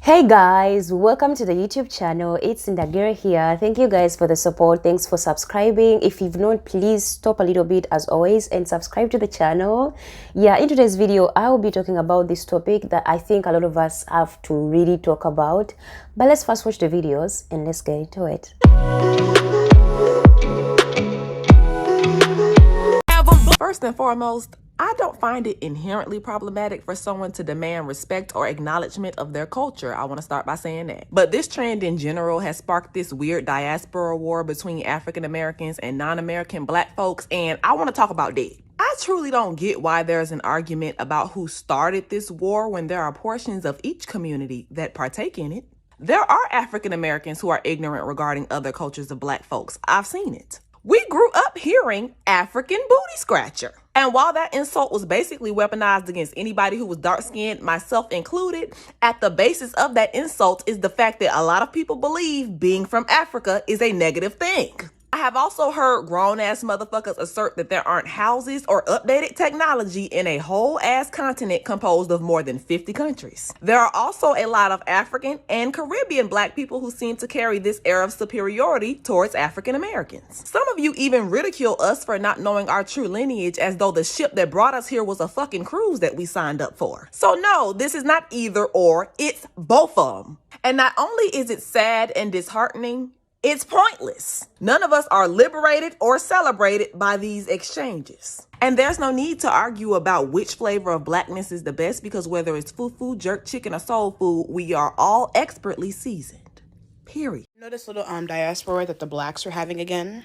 Hey guys, welcome to the YouTube channel. It's 𝗙𝗶𝘀𝗀𝗃 here. Thank you guys for the support. Thanks for subscribing. If you've not, please stop a little bit as always and subscribe to the channel. Yeah, in today's video, I will be talking about this topic that I think a lot of us have to really talk about. But let's first watch the videos and let's get into it. First and foremost, I don't find it inherently problematic for someone to demand respect or acknowledgement of their culture. I want to start by saying that. But this trend in general has sparked this weird diaspora war between African Americans and non-American black folks, and I want to talk about that. I truly don't get why there's an argument about who started this war when there are portions of each community that partake in it. There are African Americans who are ignorant regarding other cultures of black folks. I've seen it. We grew up hearing African booty scratcher. And while that insult was basically weaponized against anybody who was dark-skinned, myself included, at the basis of that insult is the fact that a lot of people believe being from Africa is a negative thing. I have also heard grown-ass motherfuckers assert that there aren't houses or updated technology in a whole-ass continent composed of more than 50 countries. There are also a lot of African and Caribbean black people who seem to carry this air of superiority towards African Americans. Some of you even ridicule us for not knowing our true lineage as though the ship that brought us here was a fucking cruise that we signed up for. So no, this is not either or, it's both of them. And not only is it sad and disheartening, it's pointless. None of us are liberated or celebrated by these exchanges. And there's no need to argue about which flavor of blackness is the best, because whether it's fufu, jerk chicken, or soul food, we are all expertly seasoned. Period. You know this little diaspora that the blacks are having again?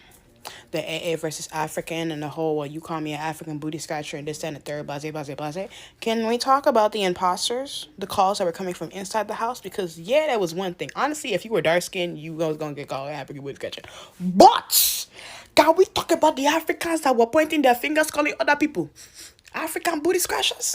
The AA versus African and the whole you call me an African booty scratcher and this, that, and the third, 𝗙𝗶𝗍𝗶𝗍. Can we talk about the imposters? The calls that were coming from inside the house? Because, yeah, that was one thing. Honestly, if you were dark-skinned, you was going to get called African booty scratcher. But, can we talk about the Africans that were pointing their fingers calling other people African booty scratchers?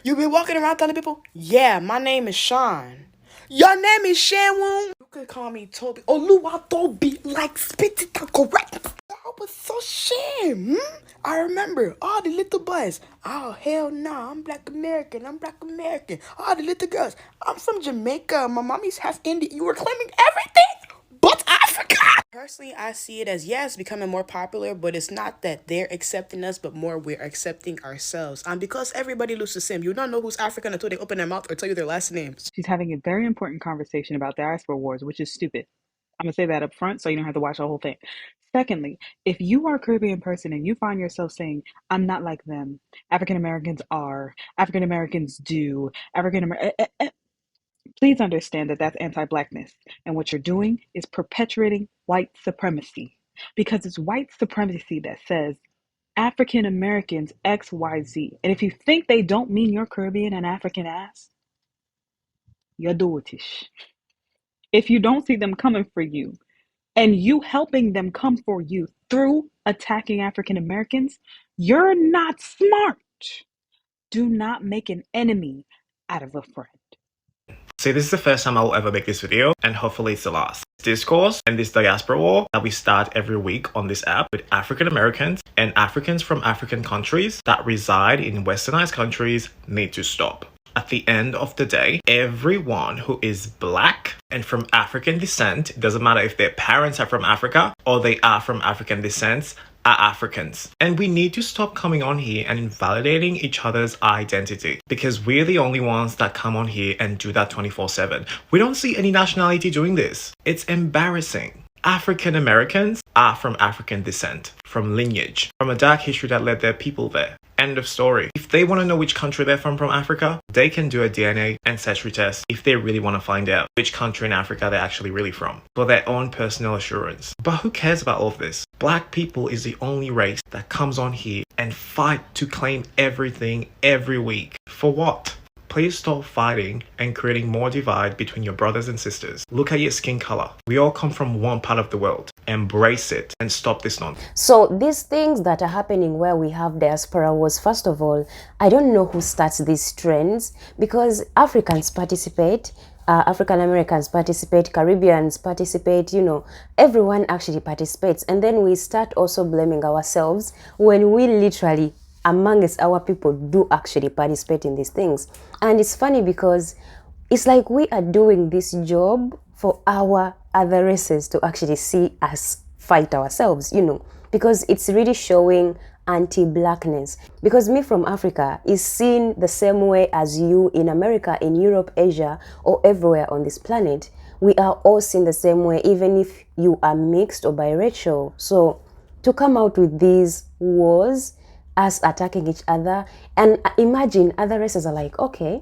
You be walking around telling people, yeah, my name is Sean. Your name is Shenwoon. You could call me Toby. Toby, like spit it out correct. That was so shame. I remember all the little boys. Oh, hell no, I'm black American. All the little girls. I'm from Jamaica. My mommy's half Indian. You were claiming everything but Africa. Personally, I see it as, yes, becoming more popular, but it's not that they're accepting us, but more we're accepting ourselves. Because everybody loses sim. You don't know who's African until they open their mouth or tell you their last names. She's having a very important conversation about diaspora wars, which is stupid. I'm going to say that up front so you don't have to watch the whole thing. Secondly, if you are a Caribbean person and you find yourself saying, I'm not like them, African Americans are, African Americans do, please understand that that's anti-blackness. And what you're doing is perpetuating white supremacy. Because it's white supremacy that says African Americans XYZ. And if you think they don't mean your Caribbean and African ass, you're doitish. If you don't see them coming for you and you helping them come for you through attacking African Americans, you're not smart. Do not make an enemy out of a friend. So this is the first time I will ever make this video, and hopefully it's the last. Discourse and this diaspora war that we start every week on this app with African Americans and Africans from African countries that reside in westernized countries need to stop. At the end of the day, everyone who is black and from African descent, it doesn't matter if their parents are from Africa or they are from African descent, are Africans. And we need to stop coming on here and invalidating each other's identity, because we're the only ones that come on here and do that 24/7. We don't see any nationality doing this. It's embarrassing. African Americans are from African descent, from lineage, from a dark history that led their people there. End of story. If they want to know which country they're from Africa, they can do a DNA ancestry test if they really want to find out which country in Africa they're actually really from, for their own personal assurance. But who cares about all of this? Black people is the only race that comes on here and fight to claim everything every week. For what? Please stop fighting and creating more divide between your brothers and sisters. Look at your skin color. We all come from one part of the world. Embrace it and stop this nonsense. So these things that are happening where we have diaspora wars, first of all, I don't know who starts these trends, because Africans participate, African Americans participate, Caribbeans participate, everyone actually participates. And then we start also blaming ourselves when we literally amongst our people do actually participate in these things. And it's funny because it's like we are doing this job for our other races to actually see us fight ourselves, you know, because it's really showing anti-blackness. Because me from Africa is seen the same way as you in America, in Europe, Asia, or everywhere on this planet. We are all seen the same way, even if you are mixed or biracial. So to come out with these wars, us attacking each other, and imagine other races are like, okay,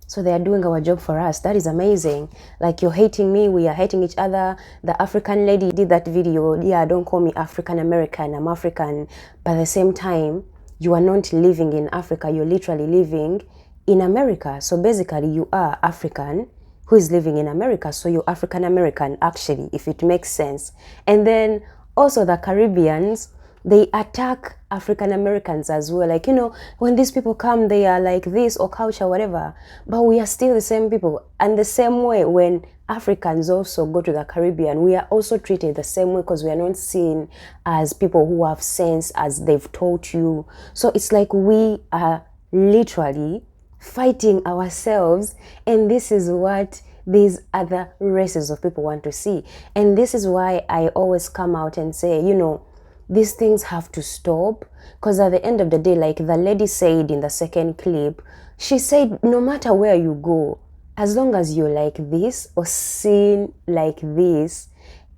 so they are doing our job for us. That is amazing. Like, you're hating me, we are hating each other. The African lady did that video. Yeah, don't call me African American, I'm African. But at the same time, you are not living in Africa, you're literally living in America. So basically, you are African who is living in America. So you're African American, actually, if it makes sense. And then also the Caribbeans, they attack African Americans as well. Like, you know, when these people come, they are like this or culture, whatever. But we are still the same people. And the same way, when Africans also go to the Caribbean, we are also treated the same way, because we are not seen as people who have sense, as they've taught you. So it's like we are literally fighting ourselves. And this is what these other races of people want to see. And this is why I always come out and say, you know, these things have to stop, because at the end of the day, like the lady said in the second clip, she said, no matter where you go, as long as you're like this or seen like this,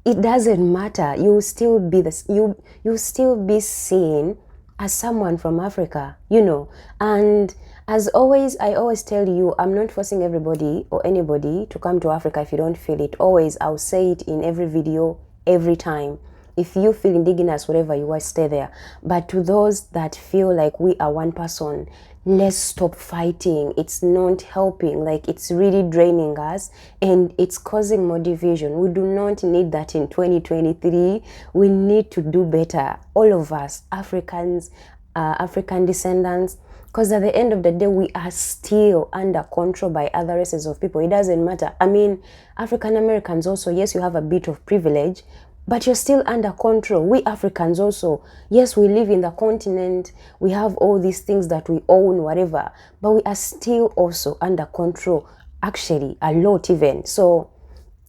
it doesn't matter. You will still be this. You still be seen as someone from Africa, you know. And as always, I always tell you, I'm not forcing everybody or anybody to come to Africa if you don't feel it. Always, I'll say it in every video, every time. If you feel indigenous, whatever you are, stay there. But to those that feel like we are one person, let's stop fighting. It's not helping. Like, it's really draining us and it's causing more division. We do not need that in 2023. We need to do better. All of us, Africans, African descendants, because at the end of the day, we are still under control by other races of people. It doesn't matter. I mean, African Americans also, yes, you have a bit of privilege, but you're still under control. We Africans also, yes, we live in the continent, we have all these things that we own, whatever, but we are still also under control, actually, a lot even. So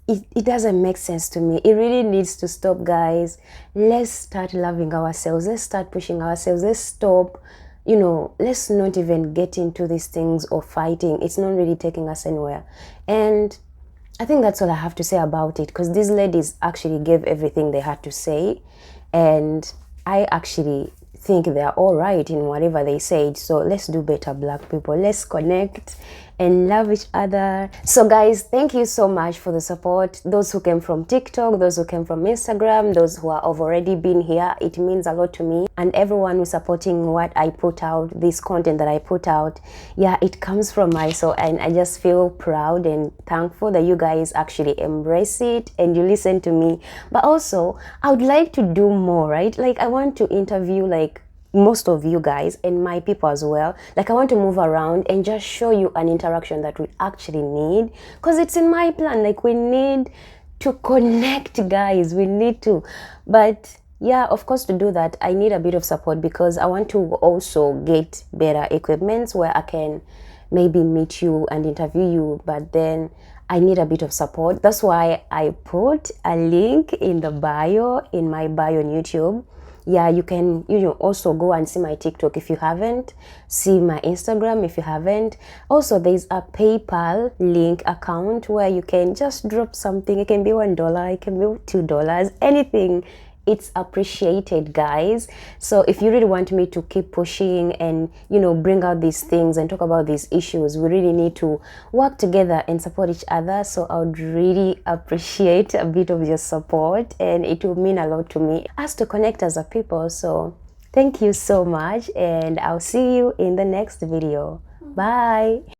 it doesn't make sense to me. It really needs to stop, guys. Let's start loving ourselves. Let's start pushing ourselves. Let's stop, you know, let's not even get into these things or fighting. It's not really taking us anywhere. And I think that's all I have to say about it, because these ladies actually gave everything they had to say, and I actually think they're all right in whatever they said. So let's do better, Black people. Let's connect and love each other. So guys, thank you so much for the support. Those who came from TikTok, those who came from Instagram, those who have already been here, it means a lot to me. And everyone who's supporting what I put out, this content that I put out, yeah, it comes from my soul, and I just feel proud and thankful that you guys actually embrace it and you listen to me. But also, I would like to do more, right? Like, I want to interview like most of you guys and my people as well. Like, I want to move around and just show you an interaction that we actually need, because it's in my plan. Like, we need to connect, guys. We need to. But yeah, of course, to do that, I need a bit of support, because I want to also get better equipment where I can maybe meet you and interview you, but then I need a bit of support. That's why I put a link in the bio, in my bio on YouTube. Yeah, you can, you know, also go and see my TikTok if you haven't, see my Instagram if you haven't. Also, there's a PayPal link account where you can just drop something. It can be $1, it can be $2, anything. It's appreciated, guys. So if you really want me to keep pushing and, you know, bring out these things and talk about these issues, we really need to work together and support each other. So I would really appreciate a bit of your support, and it will mean a lot to me as to connect as a people. So thank you so much, and I'll see you in the next video. Bye.